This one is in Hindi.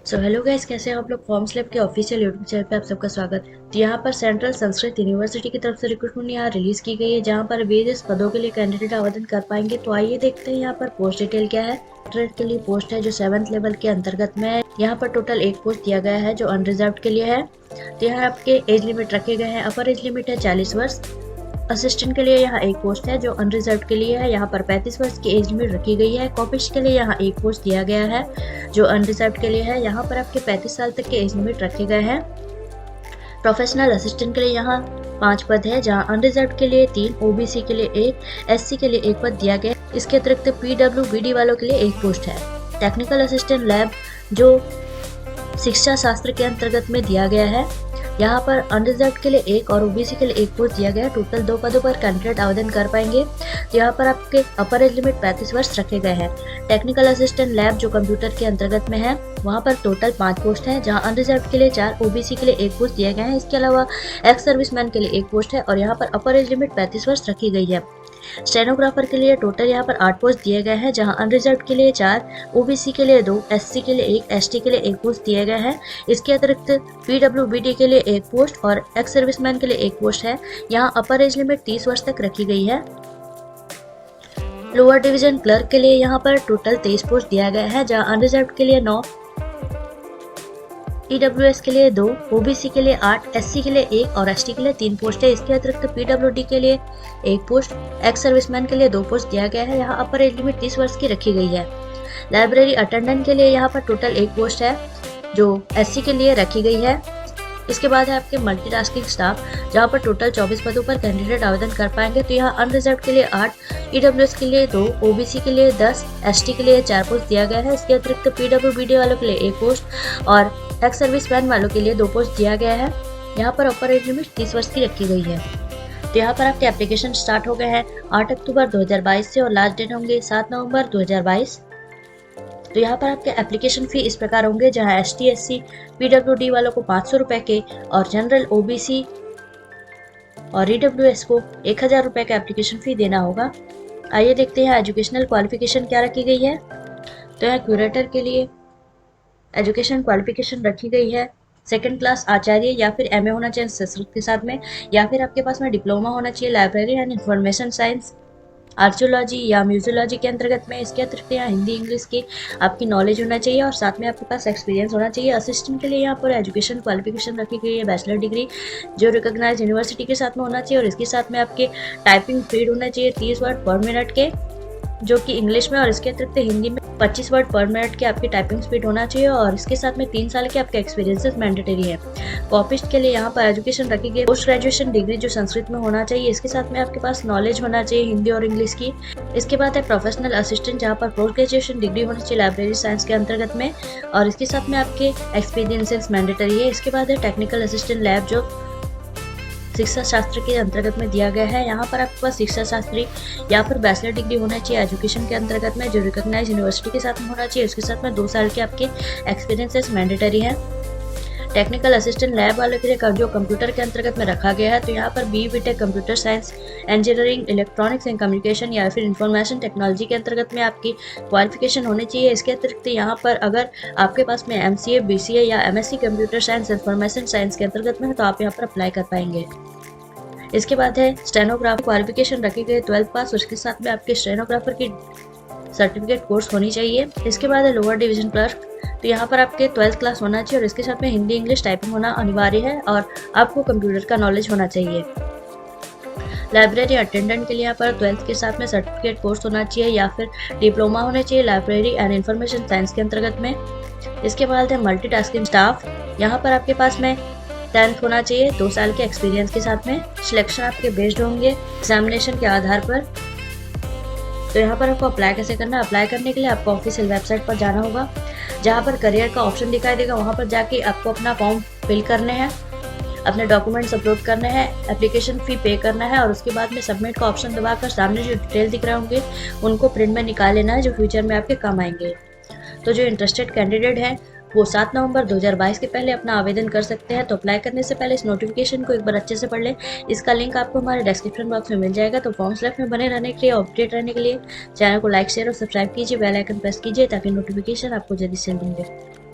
सो हेलो गाइस, कैसे हैं आप लोग। फॉर्म्स लैब के ऑफिशियल यूट्यूब चैनल पे आप सबका स्वागत। तो यहाँ पर सेंट्रल संस्कृत यूनिवर्सिटी की तरफ से रिक्रूटमेंट यहाँ रिलीज की गई है, जहाँ पर वेरियस पदों के लिए कैंडिडेट आवेदन कर पाएंगे। तो आइए देखते हैं यहाँ पर पोस्ट डिटेल क्या है। ट्रेड के लिए पोस्ट है जो 7th लेवल के अंतर्गत में है। यहाँ पर टोटल एक पोस्ट दिया गया है जो अनरिजर्व के लिए है। तो यहाँ आपके एज लिमिट रखे गए हैं। अपर एज लिमिट है 40 वर्ष। असिस्टेंट के लिए यहाँ एक पोस्ट है जो अनरिजर्व के लिए है। यहाँ पर 35 वर्ष की एज लिमिट रखी गई है। कॉपिस्ट के लिए यहाँ एक पोस्ट दिया गया है जो अनरिजर्व के लिए है। यहाँ पर आपके 35 साल तक के एज लिमिट रखे गए हैं। प्रोफेशनल असिस्टेंट के लिए यहाँ 5 पद है, जहाँ अनरिजर्व के लिए 3, ओबीसी के लिए 1, एससी के लिए 1 पद दिया गया। इसके अतिरिक्त पीडब्ल्यूबीडी वालों के लिए एक पोस्ट है। टेक्निकल असिस्टेंट लैब जो शिक्षा शास्त्र के अंतर्गत में दिया गया है। यहाँ पर अनरिजर्व के लिए 1 और ओबीसी के लिए 1 पोस्ट दिया गया है। टोटल 2 पदों पर कैंडिडेट आवेदन कर पाएंगे। तो यहाँ पर आपके अपर एज लिमिट 35 वर्ष रखे गए हैं। टेक्निकल असिस्टेंट लैब जो कंप्यूटर के अंतर्गत में है, वहाँ पर टोटल 5 पोस्ट हैं, जहाँ अनरिजर्व के लिए 4, ओबीसी के लिए 1 पोस्ट दिए गए हैं। इसके अलावा एक्स सर्विसमैन के लिए 1 पोस्ट है और यहाँ पर अपर एज लिमिट 35 वर्ष रखी गई है। स्टेनोग्राफर के लिए टोटल यहाँ पर 8 पोस्ट दिए गए हैं, जहां अनरिजर्व के लिए 4, ओबीसी के लिए 2, एससी के लिए 1, एसटी के लिए 1 पोस्ट दिए गए हैं। इसके अतिरिक्त पीडब्ल्यूबीडी के लिए 1 पोस्ट और एक्स सर्विसमैन के लिए 1 पोस्ट है। यहाँ अपर एज लिमिट 30 वर्ष तक रखी गई है। लोअर डिवीजन क्लर्क के लिए यहाँ पर टोटल 23 पोस्ट दिया गया है, जहाँ अनरिजर्व के लिए 9, ईडब्ल्यूएस के लिए 2, ओबीसी के लिए 8, एससी के लिए 1 और एसटी के लिए 3 पोस्ट है। इसके अतिरिक्त पीडब्ल्यूडी के लिए 1 पोस्ट, एक्स सर्विसमैन के लिए 2 पोस्ट दिया गया है। यहाँ अपर एज लिमिट 30 वर्ष की रखी गई है। लाइब्रेरी अटेंडेंट के लिए यहाँ पर टोटल 1 पोस्ट है जो एससी के लिए रखी गई है। इसके बाद है आपके मल्टीटास्किंग स्टाफ, जहाँ पर टोटल 24 पदों पर कैंडिडेट आवेदन कर पाएंगे। तो यहाँ अनरिजर्व के लिए 8, ईडब्ल्यूएस के लिए 2, ओबीसी के लिए 10, एसटी के लिए 4 पोस्ट दिया गया है। इसके अतिरिक्त पीडब्ल्यूबीडी वालों के लिए 1 पोस्ट और एक्स सर्विसमैन वालों के लिए 2 पोस्ट दिया गया है। यहाँ पर अपर एज लिमिट 30 वर्ष की रखी गई है। तो यहाँ पर आपके एप्लीकेशन स्टार्ट हो गए हैं 8 अक्टूबर 2022 से और लास्ट डेट होंगे 7 नवंबर 2022। तो यहाँ पर आपके एप्लीकेशन फी इस प्रकार होंगे, जहाँ एसटी एससी पीडब्ल्यूडी वालों को 500 रुपये के और जनरल ओबीसी और ईडब्ल्यूएस को 1000 रुपये का एप्लीकेशन फी देना होगा। आइए देखते हैं एजुकेशनल क्वालिफिकेशन क्या रखी गई है। तो यहाँ क्यूरेटर के लिए एजुकेशन क्वालिफिकेशन रखी गई है 2nd क्लास आचार्य या फिर एमए होना चाहिए संस्कृत के साथ में, या फिर आपके पास में डिप्लोमा होना चाहिए library and information science, archaeology या म्यूजियोलॉजी के अंतर्गत में। इसके अतिरिक्त यहाँ हिंदी इंग्लिश की आपकी नॉलेज होना चाहिए और साथ में आपके पास एक्सपीरियंस होना चाहिए। असिस्टेंट के लिए यहाँ पर एजुकेशन क्वालिफिकेशन रखी गई है बैचलर डिग्री जो रिकॉग्नाइज यूनिवर्सिटी के साथ में होना चाहिए, और इसके साथ में आपके टाइपिंग स्पीड होना चाहिए 30 वर्ड पर मिनट के, जो कि इंग्लिश में, और इसके अतिरिक्त हिंदी में 25 वर्ड पर मिनट की आपकी टाइपिंग स्पीड होना चाहिए, और इसके साथ में 3 साल के आपके एक्सपीरियंसेस मैंडेटरी है। कॉपिस्ट के लिए यहाँ पर एजुकेशन रखी गई पोस्ट ग्रेजुएशन डिग्री जो संस्कृत में होना चाहिए, इसके साथ में आपके पास नॉलेज होना चाहिए हिंदी और इंग्लिश की। इसके बाद है प्रोफेशनल असिस्टेंट, जहाँ पर पोस्ट ग्रेजुएशन डिग्री होनी चाहिए लाइब्रेरी साइंस के अंतर्गत में, और इसके साथ में आपके एक्सपीरियंसेस मैंडेटरी है। इसके बाद है टेक्निकल असिस्टेंट लैब जो शिक्षा शास्त्र के अंतर्गत में दिया गया है। यहाँ पर आपके पास शिक्षा शास्त्री या फिर बैचलर डिग्री होना चाहिए एजुकेशन के अंतर्गत में, जो रिकॉग्नाइज यूनिवर्सिटी के साथ में होना चाहिए। उसके साथ में 2 साल के आपके एक्सपीरियंसेस मैंडेटरी है। टेक्निकल असिस्टेंट लैब वालों के लिए जो कंप्यूटर के अंतर्गत में रखा गया है, तो यहाँ पर B Tech computer science, engineering, electronics and communication या फिर इंफॉर्मेशन टेक्नोलॉजी के अंतर्गत में आपकी क्वालिफिकेशन होनी चाहिए। इसके अतिरिक्त यहाँ पर अगर आपके पास में एमसीए, बीसीए या MSc computer science, information science के अंतर्गत में है, तो आप यहाँ पर अप्लाई कर पाएंगे। इसके बाद है स्टेनोग्राफर क्वालिफिकेशन रखी गई 12th पास, उसके साथ में आपके स्टेनोग्राफर की सर्टिफिकेट कोर्स होनी चाहिए। इसके बाद है लोअर डिवीजन क्लर्क, तो यहाँ पर आपके 12th क्लास होना चाहिए और इसके साथ में हिंदी इंग्लिश टाइपिंग होना अनिवार्य है और आपको कंप्यूटर का नॉलेज होना चाहिए। लाइब्रेरी अटेंडेंट के लिए यहाँ पर 12th के साथ में सर्टिफिकेट कोर्स होना चाहिए या फिर डिप्लोमा होना चाहिए लाइब्रेरी एंड इंफॉर्मेशन साइंस के अंतर्गत में। इसके बाद है मल्टीटास्किंग स्टाफ, यहाँ पर आपके पास में 10th होना चाहिए 2 साल के एक्सपीरियंस के साथ में। सिलेक्शन आपके बेस्ड होंगे एग्जामिनेशन के आधार पर। तो यहाँ पर आपको अप्लाई कैसे करना है। अप्लाई करने के लिए आपको ऑफिशियल वेबसाइट पर जाना होगा, जहाँ पर करियर का ऑप्शन दिखाई देगा, वहाँ पर जाके आपको अपना फॉर्म फिल करने हैं, अपने डॉक्यूमेंट्स अपलोड करने हैं, एप्लीकेशन फ़ी पे करना है, और उसके बाद में सबमिट का ऑप्शन दबाकर सामने जो डिटेल दिख रहे होंगे उनको प्रिंट में निकाल लेना है, जो फ्यूचर में आपके काम आएंगे। तो जो इंटरेस्टेड कैंडिडेट हैं वो 7 नवंबर 2022 के पहले अपना आवेदन कर सकते हैं। तो अप्लाई करने से पहले इस नोटिफिकेशन को एक बार अच्छे से पढ़ लें। इसका लिंक आपको हमारे डिस्क्रिप्शन बॉक्स में मिल जाएगा। तो फॉर्म्स लैब में बने रहने के लिए, अपडेट रहने के लिए चैनल को लाइक, शेयर और सब्सक्राइब कीजिए, बेल आइकन प्रेस कीजिए ताकि नोटिफिकेशन आपको जल्दी से मिले।